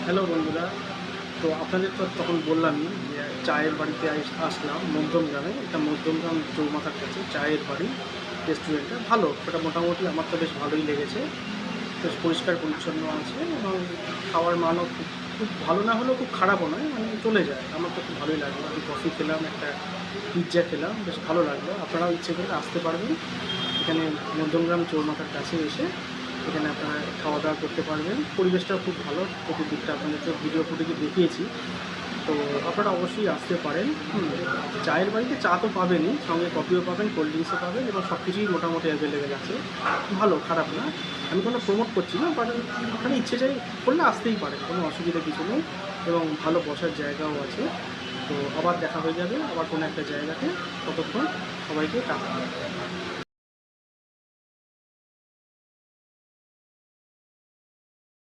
Hello বন্ধুরা। তো আপনাদের তো তখন বললামই যে চায়ের বাড়িতে আসলাম মধ্যমগ্রামে। এটা মধ্যমগ্রাম চৌমাথার কাছে চায়ের বাড়ি রেস্টুরেন্টটা ভালো। ওটা মোটামুটি আমার তো বেশ ভালোই লেগেছে। বেশ পরিষ্কার পরিচ্ছন্ন আছে এবং খাওয়ার মানও খুব খুব ভালো না হলেও খুব খারাপও নয়, মানে চলে যায়। আমার তো খুব ভালোই লাগলো। আমি কফি খেলাম, একটা পিৎজা খেলাম, বেশ ভালো লাগলো। আপনারাও ইচ্ছে করলে আসতে পারবেন এখানে মধ্যমগ্রাম চৌমাথার কাছে এসে। এখানে আপনারা খাওয়া দাওয়া করতে পারবেন। পরিবেশটাও খুব ভালো, চতুর্দিকটা আপনাদেরকে ভিডিও ফুটেজে দেখিয়েছি। তো আপনারা অবশ্যই আসতে পারেন। চায়ের বাড়িতে চা তো পাবেনই, সঙ্গে কফিও পাবেন, কোল্ড ড্রিঙ্কসও পাবেন এবং সব কিছুই মোটামুটি অ্যাভেলেবেল আছে। ভালো, খারাপ না। আমি কোনো প্রমোট করছি না, বাট ওখানে ইচ্ছে চাই করলে আসতেই পারেন, কোনো অসুবিধা কিছু নেই এবং ভালো বসার জায়গাও আছে। তো আবার দেখা হয়ে যাবে আবার কোনো একটা জায়গাতে। ততক্ষণ সবাইকে টাটা।